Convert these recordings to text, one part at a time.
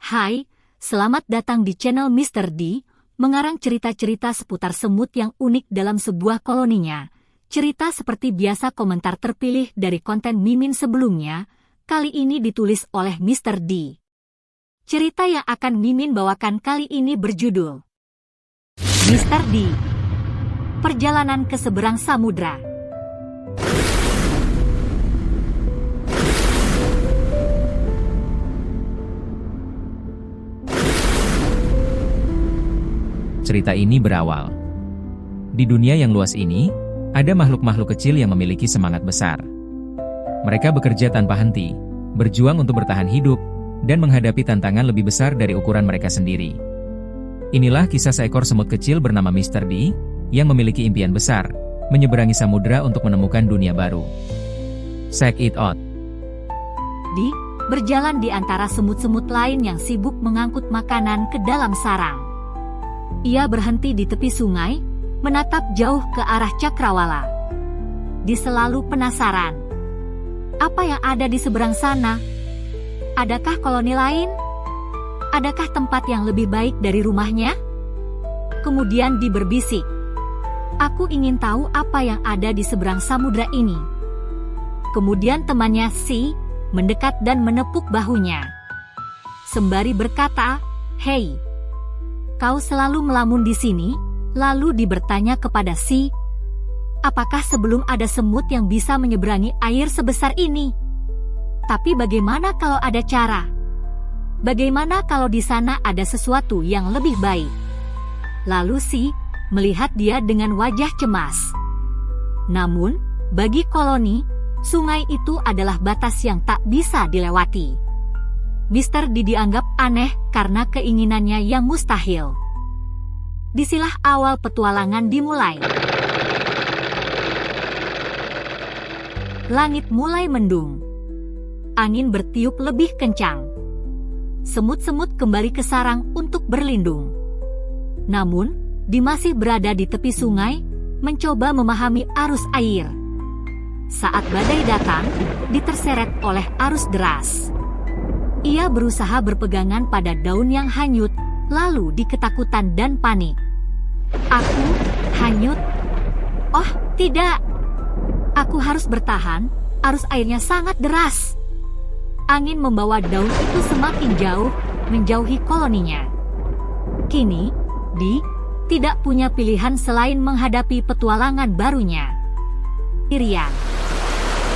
Hai, selamat datang di channel Mr. D, mengarang cerita-cerita seputar semut yang unik dalam sebuah koloninya. Cerita seperti biasa komentar terpilih dari konten Mimin sebelumnya, kali ini ditulis oleh Mr. D. Cerita yang akan Mimin bawakan kali ini berjudul Mr. D, Perjalanan ke Seberang Samudra. Cerita ini berawal. Di dunia yang luas ini, ada makhluk-makhluk kecil yang memiliki semangat besar. Mereka bekerja tanpa henti, berjuang untuk bertahan hidup, dan menghadapi tantangan lebih besar dari ukuran mereka sendiri. Inilah kisah seekor semut kecil bernama Mr. D, yang memiliki impian besar, menyeberangi samudra untuk menemukan dunia baru. Check it out. D berjalan di antara semut-semut lain yang sibuk mengangkut makanan ke dalam sarang. Ia berhenti di tepi sungai, menatap jauh ke arah cakrawala. Dia selalu penasaran. Apa yang ada di seberang sana? Adakah koloni lain? Adakah tempat yang lebih baik dari rumahnya? Kemudian dia berbisik. Aku ingin tahu apa yang ada di seberang samudra ini. Kemudian temannya Si mendekat dan menepuk bahunya. Sembari berkata, "Hei, kau selalu melamun di sini?" Lalu dia bertanya kepada Si, "Apakah sebelum ada semut yang bisa menyeberangi air sebesar ini? Tapi bagaimana kalau ada cara? Bagaimana kalau di sana ada sesuatu yang lebih baik?" Lalu Si melihat dia dengan wajah cemas. Namun, bagi koloni, sungai itu adalah batas yang tak bisa dilewati. Mr. D dianggap aneh karena keinginannya yang mustahil. Disinilah awal petualangan dimulai. Langit mulai mendung. Angin bertiup lebih kencang. Semut-semut kembali ke sarang untuk berlindung. Namun, dia masih berada di tepi sungai, mencoba memahami arus air. Saat badai datang, dia terseret oleh arus deras. Ia berusaha berpegangan pada daun yang hanyut, lalu di ketakutan dan panik. "Aku hanyut? Oh, tidak. Aku harus bertahan, arus airnya sangat deras." Angin membawa daun itu semakin jauh, menjauhi koloninya. Kini, Di tidak punya pilihan selain menghadapi petualangan barunya. Irian.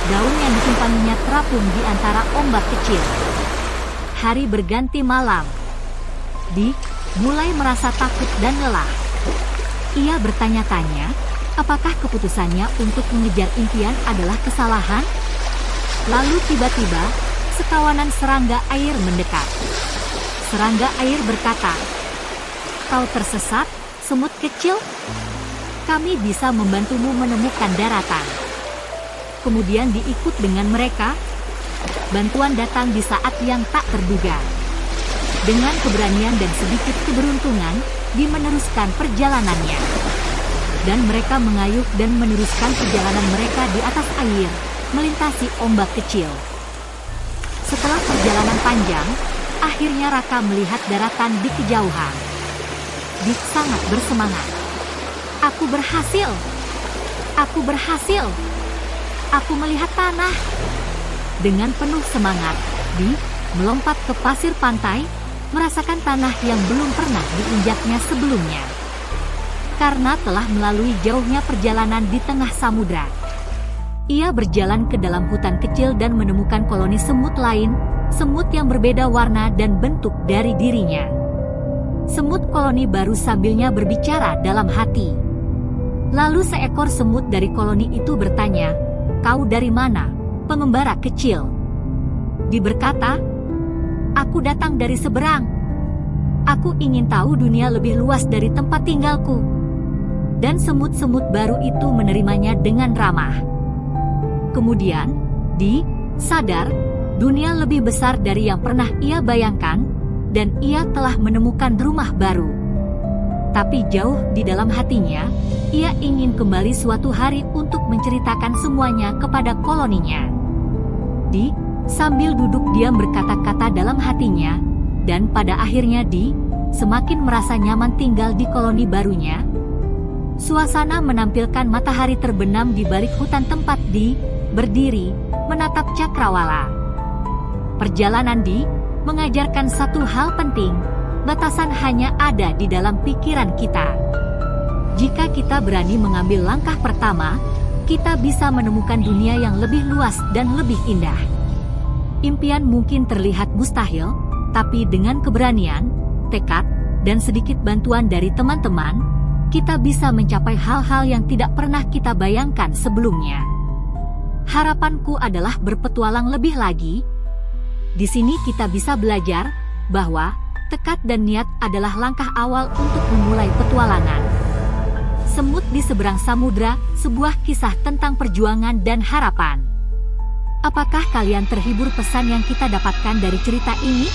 Daun yang disimpannya terapung di antara ombak kecil. Hari berganti malam. Di mulai merasa takut dan lelah. Ia bertanya-tanya, apakah keputusannya untuk mengejar impian adalah kesalahan? Lalu tiba-tiba, sekawanan serangga air mendekat. Serangga air berkata, "Kau tersesat, semut kecil? Kami bisa membantumu menemukan daratan." Kemudian diikut dengan mereka. Bantuan datang di saat yang tak terduga. Dengan keberanian dan sedikit keberuntungan, dia meneruskan perjalanannya. Dan mereka mengayuh dan meneruskan perjalanan mereka di atas air, melintasi ombak kecil. Setelah perjalanan panjang, akhirnya Raka melihat daratan di kejauhan. Dia sangat bersemangat. "Aku berhasil! Aku berhasil! Aku melihat tanah!" Dengan penuh semangat, Di melompat ke pasir pantai, merasakan tanah yang belum pernah diinjaknya sebelumnya. Karena telah melalui jauhnya perjalanan di tengah samudra. Ia berjalan ke dalam hutan kecil dan menemukan koloni semut lain, semut yang berbeda warna dan bentuk dari dirinya. Semut koloni baru sambilnya berbicara dalam hati. Lalu seekor semut dari koloni itu bertanya, "Kau dari mana, pengembara kecil?" Dia berkata, "Aku datang dari seberang. Aku ingin tahu dunia lebih luas dari tempat tinggalku." Dan semut-semut baru itu menerimanya dengan ramah. Kemudian, Di sadar dunia lebih besar dari yang pernah ia bayangkan, dan ia telah menemukan rumah baru. Tapi jauh di dalam hatinya, ia ingin kembali suatu hari untuk menceritakan semuanya kepada koloninya. Di sambil duduk diam berkata-kata dalam hatinya, dan pada akhirnya semakin merasa nyaman tinggal di koloni barunya. Suasana menampilkan matahari terbenam di balik hutan tempat berdiri, menatap cakrawala. Perjalanan mengajarkan satu hal penting, batasan hanya ada di dalam pikiran kita. Jika kita berani mengambil langkah pertama, kita bisa menemukan dunia yang lebih luas dan lebih indah. Impian mungkin terlihat mustahil, tapi dengan keberanian, tekad, dan sedikit bantuan dari teman-teman, kita bisa mencapai hal-hal yang tidak pernah kita bayangkan sebelumnya. Harapanku adalah berpetualang lebih lagi. Di sini kita bisa belajar bahwa tekad dan niat adalah langkah awal untuk memulai petualangan. Semut di Seberang Samudra, sebuah kisah tentang perjuangan dan harapan. Apakah kalian terhibur pesan yang kita dapatkan dari cerita ini?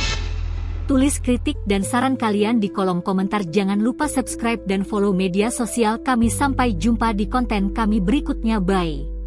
Tulis kritik dan saran kalian di kolom komentar. Jangan lupa subscribe dan follow media sosial kami. Sampai jumpa di konten kami berikutnya. Bye.